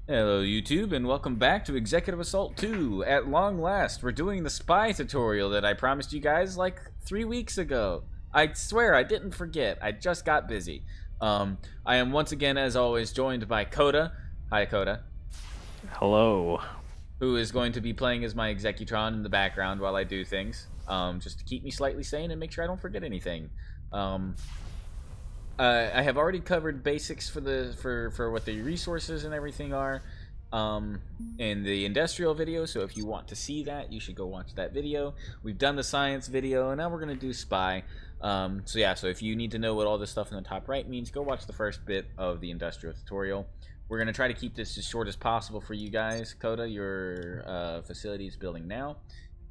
Hello YouTube and welcome back to Executive Assault 2. At long last, we're doing the spy tutorial that I promised you guys like 3 weeks ago. I swear I didn't forget, I just got busy. I am once again, as always, joined by Coda. Hi Coda. Hello. Who is going to be playing as my Executron in the background while I do things. Just to keep me slightly sane and make sure I don't forget anything. I have already covered basics for what the resources and everything are in the industrial video, so if you want to see that, you should go watch that video. We've done the science video, and now we're going to do spy. So if you need to know what all this stuff in the top right means, go watch the first bit of the industrial tutorial. We're going to try to keep this as short as possible for you guys. Coda, your facility is building now.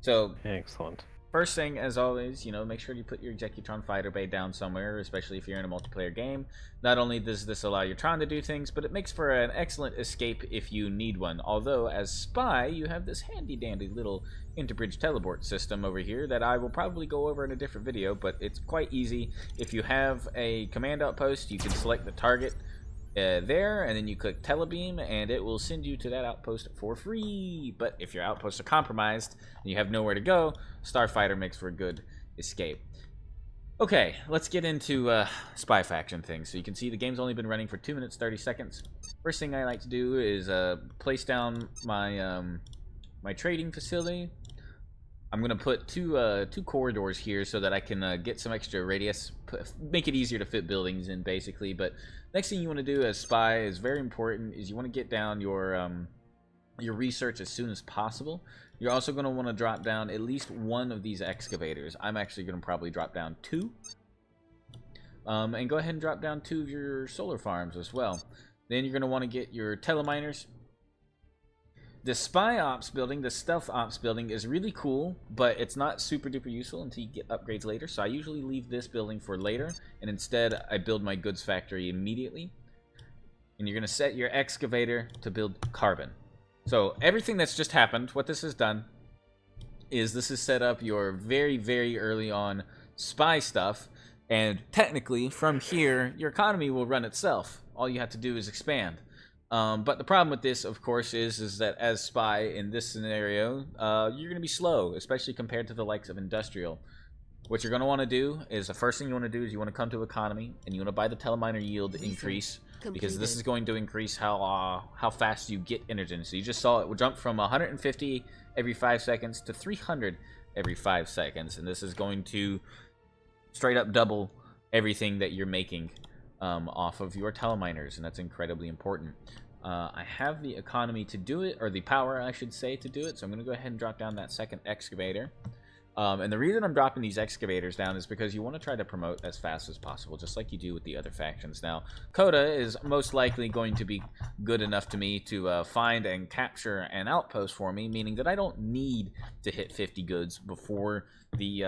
So Excellent. first thing, as always, make sure you put your Executron fighter bay down somewhere, especially if you're in a multiplayer game. Not only does this allow your Tron to do things, but it makes for an excellent escape if you need one. Although, as spy, you have this handy-dandy little interbridge teleport system over here that I will probably go over in a different video, but it's quite easy. If you have a command outpost, you can select the target there, and then you click telebeam and it will send you to that outpost for free. But if your outposts are compromised and you have nowhere to go, Starfighter makes for a good escape. Okay, let's get into spy faction things. So you can see the game's only been running for 2 minutes 30 seconds. First thing I like to do is place down my my trading facility. I'm gonna put two corridors here so that I can get some extra radius, make it easier to fit buildings in, basically. But next thing you want to do as spy is very important. Is you want to get down your research as soon as possible. You're also going to want to drop down at least one of these excavators. I'm actually going to probably drop down 2, and go ahead and drop down 2 of your solar farms as well. Then you're going to want to get your teleminers. The spy ops building, the stealth ops building, is really cool, but it's not super duper useful until you get upgrades later. So I usually leave this building for later, and instead I build my goods factory immediately. And you're going to set your excavator to build carbon. So everything that's just happened, what this has done is this has set up your very, very early on spy stuff. And technically, from here, your economy will run itself. All you have to do is expand. But the problem with this, of course, is that as spy in this scenario, you're going to be slow, especially compared to the likes of industrial. What you're going to want to do is, the first thing you want to do is you want to come to economy, and you want to buy the teleminer yield increase, because this is going to increase how fast you get energy. So you just saw it jump from 150 every 5 seconds to 300 every 5 seconds, and this is going to straight up double everything that you're making off of your teleminers, and that's incredibly important. I have the economy to do it, or the power, I should say, to do it, so I'm going to go ahead and drop down that second excavator. And the reason I'm dropping these excavators down is because you want to try to promote as fast as possible, just like you do with the other factions. Now, Coda is most likely going to be good enough to me to find and capture an outpost for me, meaning that I don't need to hit 50 goods before the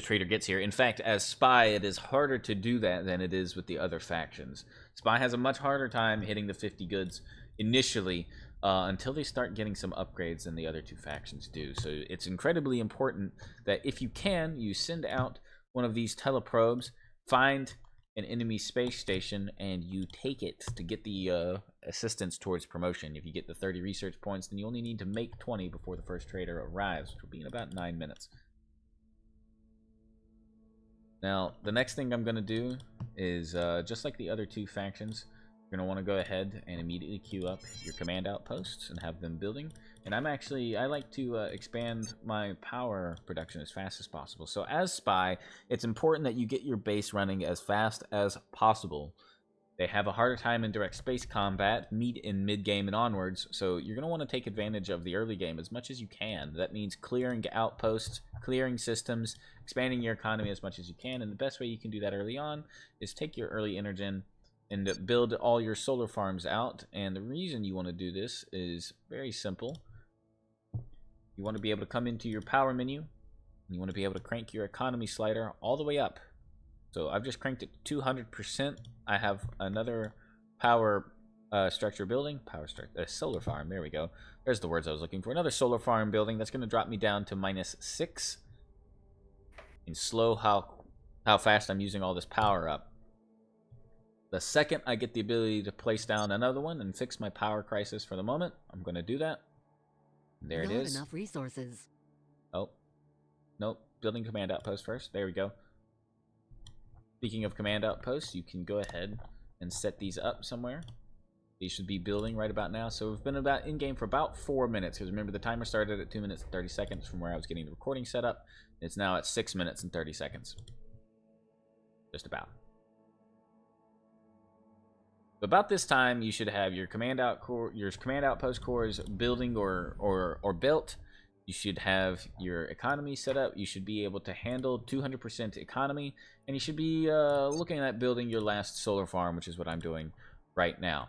trader gets here. In fact, as spy, it is harder to do that than it is with the other factions. Spy has a much harder time hitting the 50 goods initially, until they start getting some upgrades than the other 2 factions do. So it's incredibly important that if you can, you send out one of these teleprobes, find an enemy space station, and you take it to get the assistance towards promotion. If you get the 30 research points, then you only need to make 20 before the first trader arrives, which will be in about 9 minutes. Now, the next thing I'm going to do is, just like the other 2 factions, you're going to want to go ahead and immediately queue up your command outposts and have them building. And I like to expand my power production as fast as possible. So as spy, it's important that you get your base running as fast as possible. They have a harder time in direct space combat, in mid-game and onwards, so you're going to want to take advantage of the early game as much as you can. That means clearing outposts, clearing systems, expanding your economy as much as you can, and the best way you can do that early on is take your early energen and build all your solar farms out. And the reason you want to do this is very simple. You want to be able to come into your power menu, and you want to be able to crank your economy slider all the way up. So I've just cranked it to 200%. I have another power structure building, solar farm, there we go. There's the words I was looking for. Another solar farm building that's going to drop me down to -6 and slow how fast I'm using all this power up. The second I get the ability to place down another one and fix my power crisis for the moment, I'm going to do that. There it is. Not enough resources. Oh, nope. Building command outpost first. There we go. Speaking of command outposts, you can go ahead and set these up somewhere. These should be building right about now. So we've been about in game for about 4 minutes, because remember the timer started at 2 minutes and 30 seconds from where I was getting the recording set up. It's now at 6 minutes and 30 seconds. Just about. About this time, you should have your command outpost cores building or built. You should have your economy set up. You should be able to handle 200% economy, and you should be looking at building your last solar farm, which is what I'm doing right now.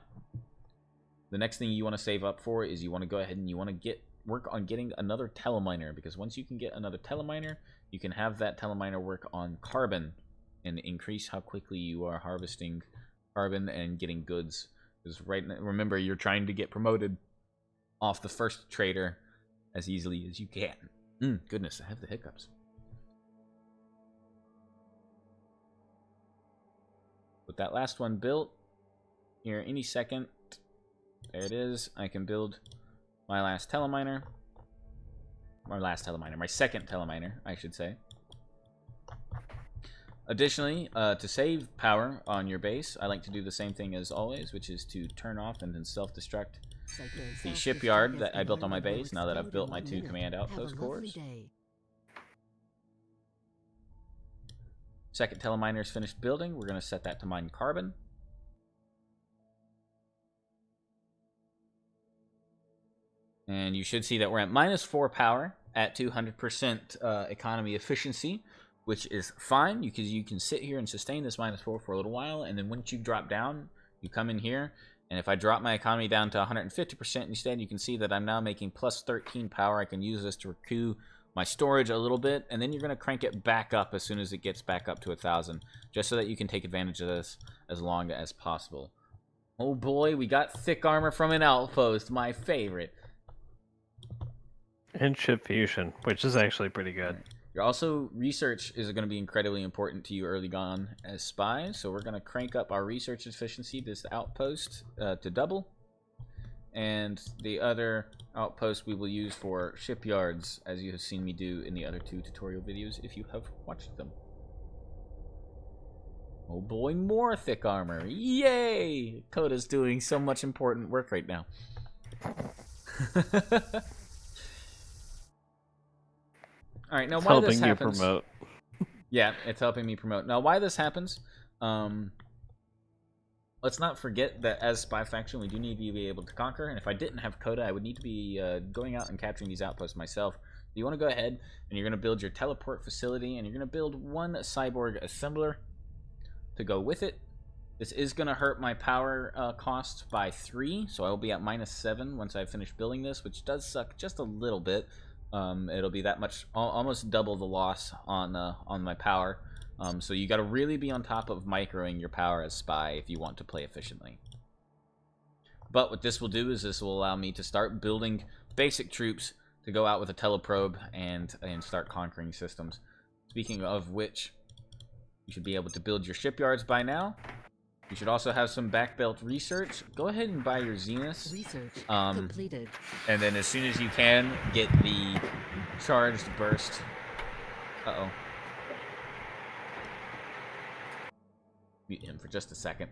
The next thing you want to save up for is you want to go ahead and you want to work on getting another teleminer, because once you can get another teleminer, you can have that teleminer work on carbon and increase how quickly you are harvesting carbon and getting goods. Because right now, remember, you're trying to get promoted off the first trader as easily as you can. Goodness, I have the hiccups. With that last one built here any second, there it is. I can build my last teleminer. My second teleminer, I should say. Additionally, to save power on your base, I like to do the same thing as always, which is to turn off and then self-destruct the shipyard that I built on my base, now that I've built my 2 command outpost cores. Second teleminer is finished building. We're going to set that to mine carbon. And you should see that we're at -4 power at 200% economy efficiency, which is fine because you can sit here and sustain this -4 for a little while, and then once you drop down, you come in here, and if I drop my economy down to 150% instead, you can see that I'm now making +13 power. I can use this to recoup my storage a little bit, and then you're going to crank it back up as soon as it gets back up to 1,000, just so that you can take advantage of this as long as possible. Oh boy, we got thick armor from an outpost, my favorite. And ship fusion, which is actually pretty good. You're also, research is going to be incredibly important to you early on as spies, so we're going to crank up our research efficiency, this outpost, to double. And the other outpost we will use for shipyards, as you have seen me do in the other 2 tutorial videos, if you have watched them. Oh boy, more thick armor. Yay! Coda's doing so much important work right now. Alright, now why this happens... Helping you promote. Yeah, it's helping me promote. Now, why this happens, let's not forget that as Spy Faction, we do need to be able to conquer, and if I didn't have Coda, I would need to be going out and capturing these outposts myself. You want to go ahead, and you're going to build your teleport facility, and you're going to build 1 cyborg assembler to go with it. This is going to hurt my power cost by 3, so I will be at -7 once I finish building this, which does suck just a little bit. It'll be that much, almost double the loss on my power. So you got to really be on top of microing your power as Spy if you want to play efficiently. But what this will do is this will allow me to start building basic troops to go out with a teleprobe and start conquering systems. Speaking of which, you should be able to build your shipyards by now. You should also have some back belt research. Go ahead and buy your Zeniths. Research completed. And then as soon as you can, get the charged burst. Uh-oh. Mute him for just a second.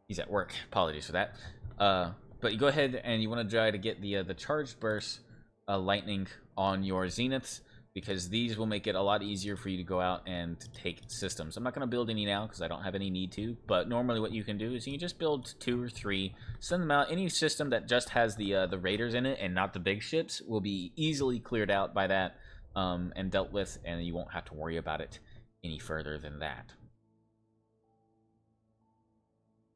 He's at work. Apologies for that. But you go ahead and you want to try to get the charged burst lightning on your Zeniths, because these will make it a lot easier for you to go out and take systems. I'm not going to build any now because I don't have any need to, but normally what you can do is you can just build 2 or 3, send them out. Any system that just has the raiders in it and not the big ships will be easily cleared out by that and dealt with, and you won't have to worry about it any further than that.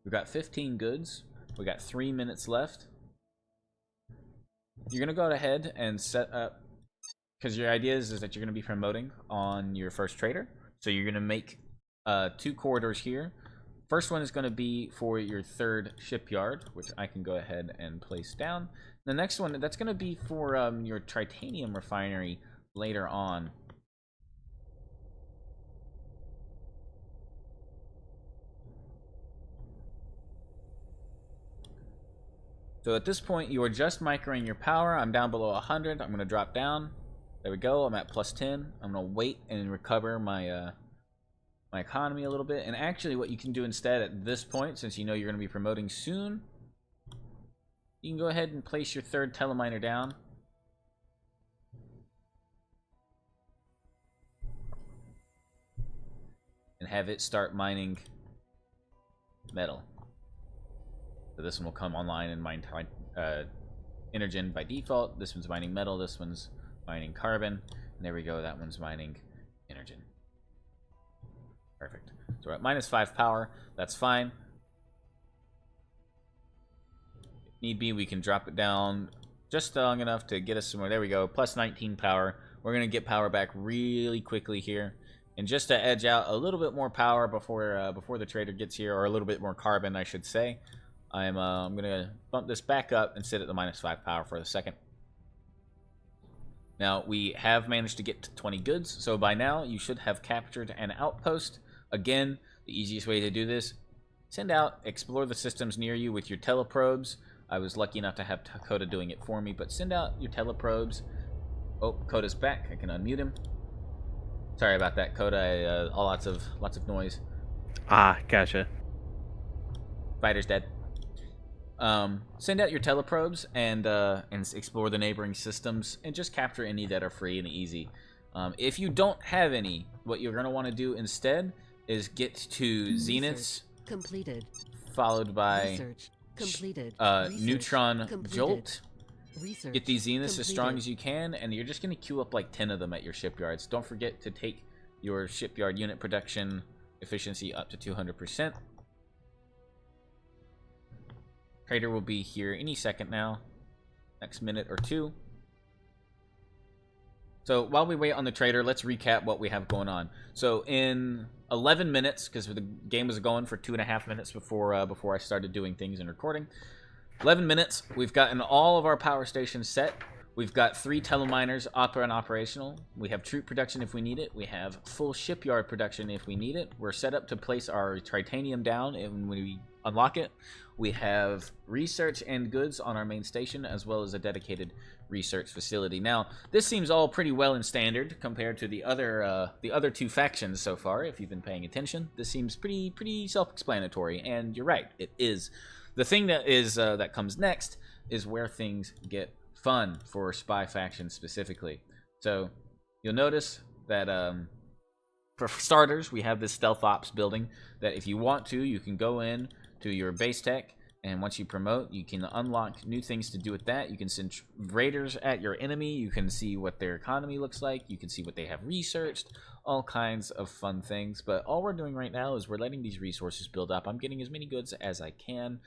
We've got 15 goods. We got 3 minutes left. You're going to go ahead and set up, because your idea is that you're going to be promoting on your first trader. So you're going to make 2 corridors here. First one is going to be for your 3rd shipyard, which I can go ahead and place down. The next one, that's going to be for your titanium refinery later on. So at this point, you are just microing your power. I'm down below 100. I'm going to drop down. There we go. I'm at plus 10. I'm going to wait and recover my my economy a little bit. And actually, what you can do instead at this point, since you know you're going to be promoting soon, you can go ahead and place your third teleminer down. And have it start mining metal. So this one will come online and mine Energen by default. This one's mining metal. This one's mining carbon. And there we go. That one's mining Energen. Perfect. So we're at -5 power. That's fine. If need be, we can drop it down just long enough to get us somewhere. There we go. Plus 19 power. We're going to get power back really quickly here. And just to edge out a little bit more power before the trader gets here, or a little bit more carbon, I should say, I'm going to bump this back up and sit at the -5 power for a second. Now, we have managed to get to 20 goods, so by now you should have captured an outpost. Again, the easiest way to do this, send out, explore the systems near you with your teleprobes. I was lucky enough to have Coda doing it for me, but send out your teleprobes. Oh, Coda's back. I can unmute him. Sorry about that, Coda. Lots of noise. Ah, gotcha. Fighter's dead. Send out your teleprobes and explore the neighboring systems and just capture any that are free and easy. If you don't have any, what you're going to want to do instead is get to Zeniths, completed, followed by research completed, Neutron completed. Jolt. Research Get these Zeniths completed. as strong as you can, and you're just going to queue up like 10 of them at your shipyards. Don't forget to take your shipyard unit production efficiency up to 200%. Trader will be here any second now, next minute or two. So while we wait on the trader, let's recap what we have going on. So in 11 minutes, because the game was going for 2.5 minutes before I started doing things and recording. 11 minutes, we've gotten all of our power stations set. We've got 3 teleminers up and operational. We have troop production if we need it. We have full shipyard production if we need it. We're set up to place our titanium down and when we unlock it. We have research and goods on our main station, as well as a dedicated research facility. Now, this seems all pretty well in standard compared to the other 2 factions so far. If you've been paying attention, this seems pretty self-explanatory, and you're right, it is. The thing that comes next is where things get fun for Spy faction specifically. So you'll notice that for starters, we have this stealth ops building that if you want to, you can go in to your base tech, and once you promote, you can unlock new things to do with that. You can send raiders at your enemy. You can see what their economy looks like. You can see what they have researched. All kinds of fun things. But all we're doing right now is we're letting these resources build up. I'm getting as many goods as I can,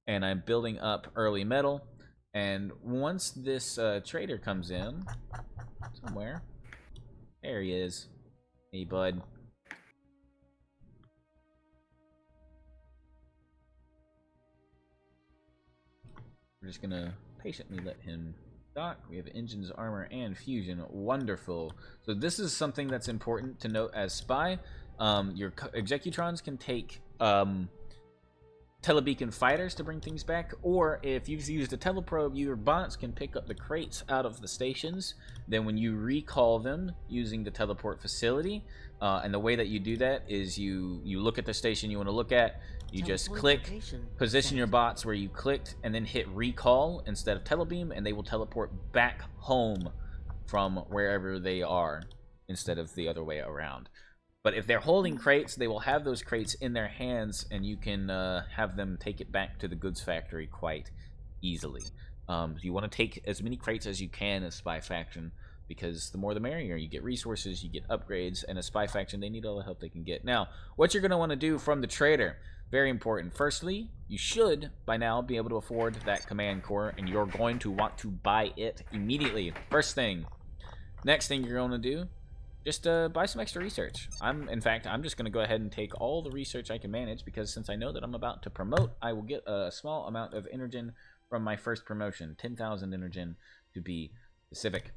and I'm building up early metal. And once this trader comes in somewhere, there he is. Hey, bud. We're just gonna patiently let him dock. We have engines, armor, and fusion. Wonderful. So this is something that's important to note as Spy. Your Executrons can take telebeacon fighters to bring things back, or if you've used a teleprobe, your bots can pick up the crates out of the stations. Then when you recall them using the teleport facility, and the way that you do that is you look at the station you want to look at, you just click, position your bots where you clicked, and then hit recall instead of telebeam, and they will teleport back home from wherever they are instead of the other way around. But if they're holding crates, they will have those crates in their hands, and you can have them take it back to the goods factory quite easily. You want to take as many crates as you can as Spy faction, because the more the merrier. You get resources, you get upgrades, and as Spy faction, they need all the help they can get. Now, what you're going to want to do from the trader, very important. Firstly, you should, by now, be able to afford that command core, and you're going to want to buy it immediately. First thing. Next thing you're going to do, just buy some extra research. In fact, I'm just going to go ahead and take all the research I can manage, because since I know that I'm about to promote, I will get a small amount of Energen from my first promotion. 10,000 Energen to be specific.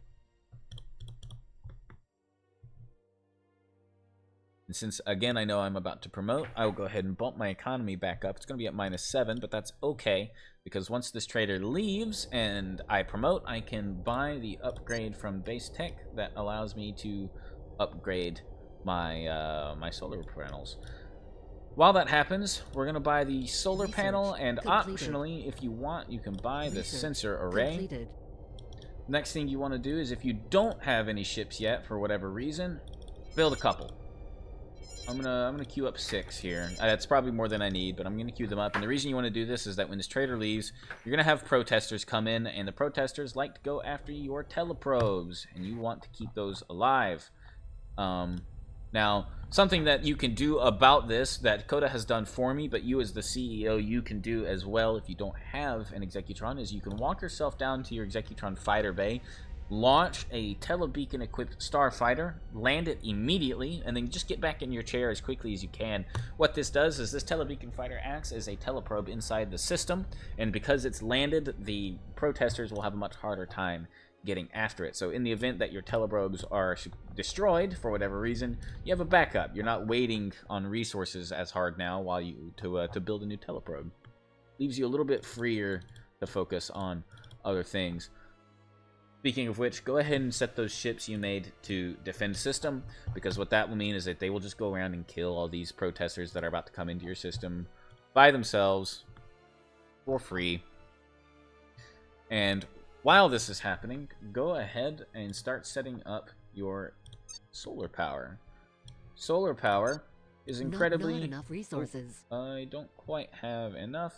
And since, again, I know I'm about to promote, I will go ahead and bump my economy back up. It's going to be at -7, but that's okay, because once this trader leaves and I promote, I can buy the upgrade from base tech that allows me to upgrade my my solar panels. While that happens, we're going to buy the solar Research panel, and completed. optionally, if you want, you can buy the Research sensor array. completed. Next thing you want to do is, if you don't have any ships yet for whatever reason, build a couple. I'm gonna queue up 6 here. That's probably more than I need, but I'm gonna queue them up. And the reason you want to do this is that when this trader leaves, you're gonna have protesters come in, and the protesters like to go after your teleprobes, and you want to keep those alive. Now, something that you can do about this that Coda has done for me, but you as the CEO, you can do as well if you don't have an Executron, is you can walk yourself down to your Executron fighter bay, launch a telebeacon equipped starfighter, land it immediately, and then just get back in your chair as quickly as you can. What this does is this telebeacon fighter acts as a teleprobe inside the system, and because it's landed, the protesters will have a much harder time getting after it. So in the event that your teleprobes are destroyed for whatever reason, you have a backup. You're not waiting on resources as hard now while you to build a new teleprobe. Leaves you a little bit freer to focus on other things. Speaking of which, go ahead and set those ships you made to defend system, because what that will mean is that they will just go around and kill all these protesters that are about to come into your system by themselves for free. And while this is happening, go ahead and start setting up your solar power. Solar power is incredibly... Not enough resources. I don't quite have enough.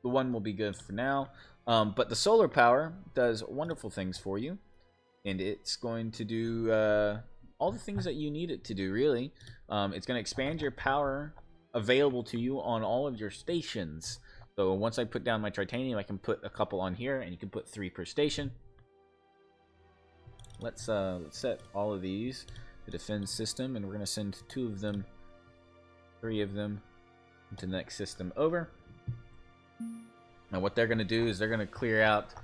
The one will be good for now. But the solar power does wonderful things for you. And it's going to do all the things that you need it to do, really. It's going to expand your power available to you on all of your stations. So once I put down my titanium, I can put a couple on here, and you can put 3 per station. Let's set all of these to defend system, and we're going to send 2 of them, 3 of them into the next system over. Now what they're going to do is they're going to clear out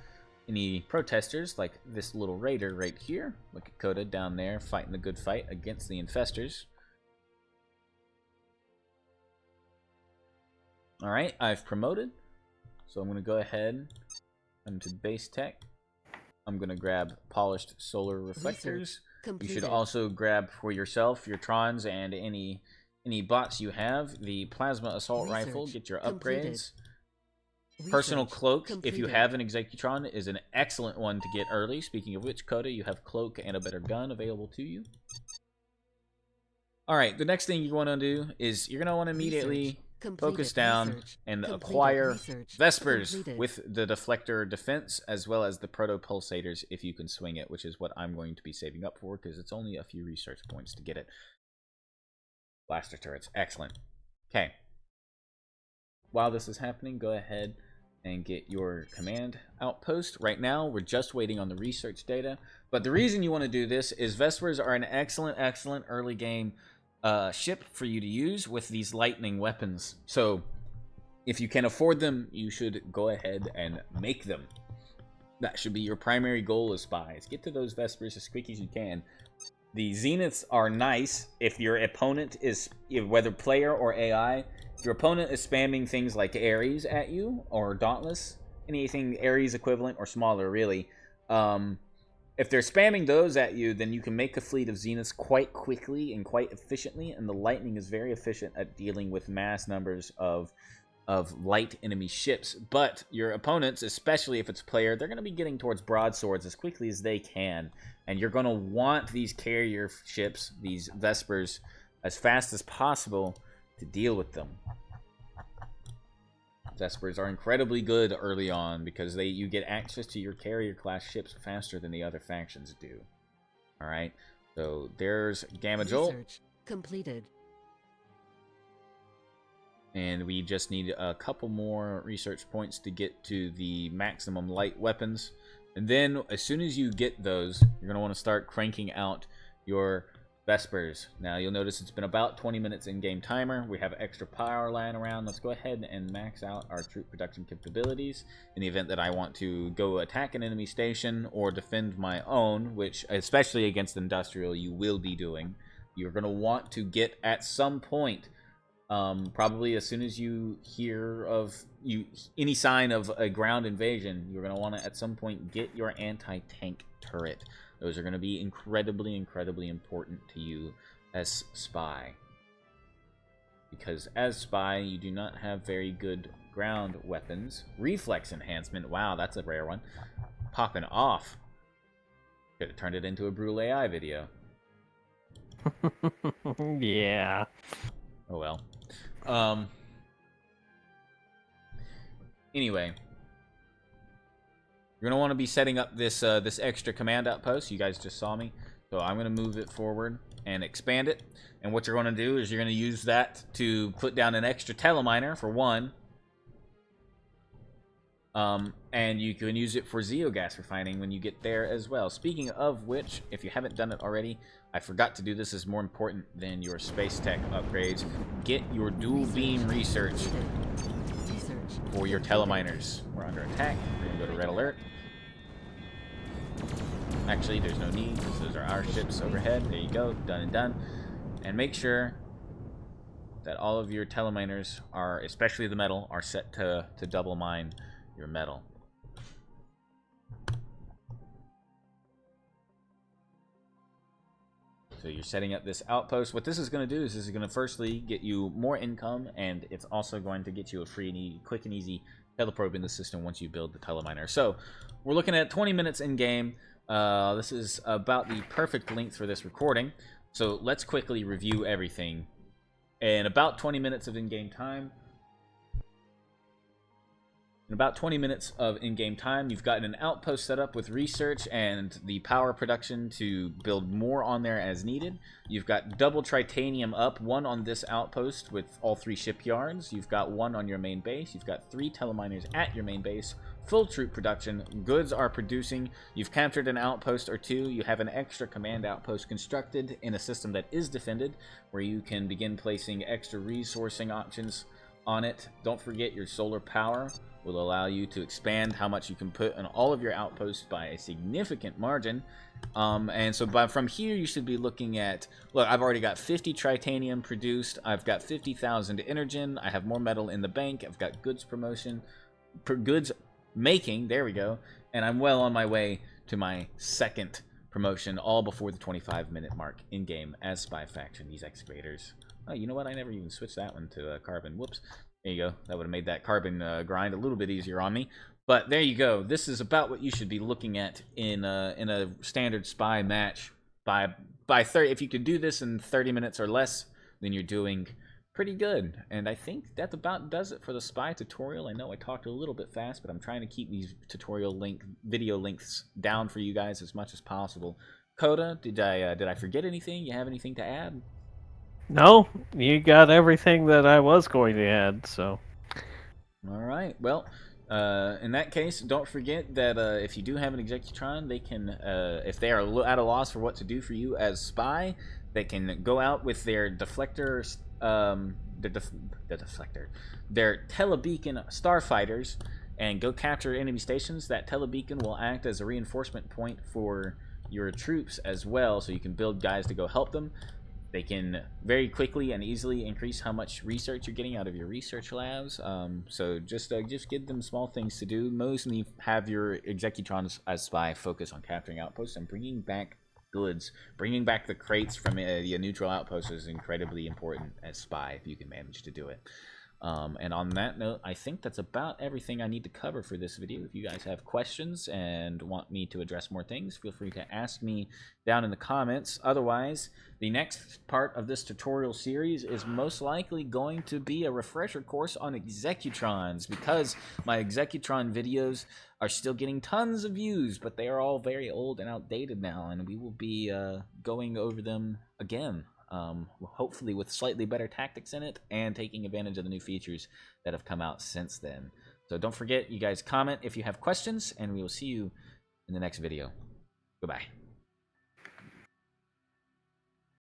any protesters, like this little raider right here. Look at Coda down there fighting the good fight against the infestors. Alright, I've promoted. So I'm going to go ahead into base tech. I'm going to grab polished solar reflectors. You should also grab for yourself your Trons and any bots you have. The plasma assault rifle, get your upgrades. Personal cloak, if you have an Executron, is an excellent one to get early. Speaking of which, Coda, you have cloak and a better gun available to you. Alright, the next thing you want to do is you're going to want to immediately focus down and acquire Vespers with the deflector defense, as well as the proto pulsators if you can swing it, which is what I'm going to be saving up for, because it's only a few research points to get it. Blaster turrets, excellent. Okay. While this is happening, go ahead and get your command outpost. Right now, we're just waiting on the research data, but the reason you want to do this is Vespers are an excellent early game ship for you to use with these lightning weapons. So if you can afford them, you should go ahead and make them. That should be your primary goal as spies. Get to those Vespers as quick as you can. The Zeniths are nice if your opponent is, whether player or AI, if your opponent is spamming things like Ares at you, or Dauntless, anything Ares equivalent or smaller really, if they're spamming those at you, then you can make a fleet of Zeniths quite quickly and quite efficiently, and the Lightning is very efficient at dealing with mass numbers of light enemy ships. But your opponents, especially if it's player, they're going to be getting towards broadswords as quickly as they can, and you're going to want these carrier ships, these Vespers, as fast as possible to deal with them. Vespers are incredibly good early on because you get access to your carrier class ships faster than the other factions do. Alright, so there's Gamma Jolt. Research completed. And we just need a couple more research points to get to the maximum light weapons. And then as soon as you get those, you're going to want to start cranking out your Vespers. Now you'll notice it's been about 20 minutes in-game timer. We have extra power lying around. Let's go ahead and max out our troop production capabilities in the event that I want to go attack an enemy station or defend my own, which especially against industrial you will be doing. You're going to want to get at some point, probably as soon as you hear of any sign of a ground invasion, you're going to want to at some point get your anti-tank turret. Those are going to be incredibly, incredibly important to you as spy. Because as spy, you do not have very good ground weapons. Reflex enhancement, wow, that's a rare one. Popping off. Could have turned it into a Brule AI video. Yeah. Oh well. Anyway, you're gonna want to be setting up this this extra command outpost. You guys just saw me, so I'm gonna move it forward and expand it. And what you're gonna do is you're gonna use that to put down an extra teleminer for one. And you can use it for zeogas refining when you get there as well. Speaking of which, if you haven't done it already, I forgot to do this. Is more important than your space tech upgrades. Get your dual beam research for your teleminers. We're under attack. We're gonna go to red alert. Actually, there's no need because those are our ships overhead. There you go, done and done. And make sure that all of your teleminers are, especially the metal, are set to double mine your metal. So you're setting up this outpost. What this is going to do is this is going to firstly get you more income, and it's also going to get you a free and quick and easy teleprobe in the system once you build the teleminer. So we're looking at 20 minutes in game. This is about the perfect length for this recording. So let's quickly review everything. In about 20 minutes of in-game time, you've gotten an outpost set up with research and the power production to build more on there as needed. You've got double tritanium up, one on this outpost with all 3 shipyards. You've got one on your main base. You've got 3 teleminers at your main base. Full troop production. Goods are producing. You've captured an outpost or 2. You have an extra command outpost constructed in a system that is defended, where you can begin placing extra resourcing options on it. Don't forget your solar power will allow you to expand how much you can put on all of your outposts by a significant margin. And so from here, you should be looking at, look, I've already got 50 tritanium produced. I've got 50,000 energen. I have more metal in the bank. I've got goods promotion, goods making, there we go. And I'm well on my way to my second promotion, all before the 25-minute mark in-game as Spy Faction, these excavators. Oh, you know what? I never even switched that one to carbon. Whoops. There you go. That would have made that carbon grind a little bit easier on me. But there you go. This is about what you should be looking at in a standard spy match. By 30, if you can do this in 30 minutes or less, then you're doing pretty good. And I think that about does it for the spy tutorial. I know I talked a little bit fast, but I'm trying to keep these tutorial video lengths down for you guys as much as possible. Coda, did I forget anything? You have anything to add? No, you got everything that I was going to add, so. All right. Well, in that case, don't forget that if you do have an Executron, they can, if they are at a loss for what to do for you as spy, they can go out with their deflector, their telebeacon starfighters, and go capture enemy stations. That telebeacon will act as a reinforcement point for your troops as well, so you can build guys to go help them. They can very quickly and easily increase how much research you're getting out of your research labs. So just give them small things to do. Mostly have your Executrons as spy focus on capturing outposts and bringing back goods. Bringing back the crates from the neutral outpost is incredibly important as spy if you can manage to do it. And on that note, I think that's about everything I need to cover for this video. If you guys have questions and want me to address more things, feel free to ask me down in the comments. Otherwise, the next part of this tutorial series is most likely going to be a refresher course on Executrons, because my Executron videos are still getting tons of views, but they are all very old and outdated now, and we will be going over them again. Hopefully with slightly better tactics in it and taking advantage of the new features that have come out since then. So don't forget, you guys comment if you have questions, and we will see you in the next video. Goodbye.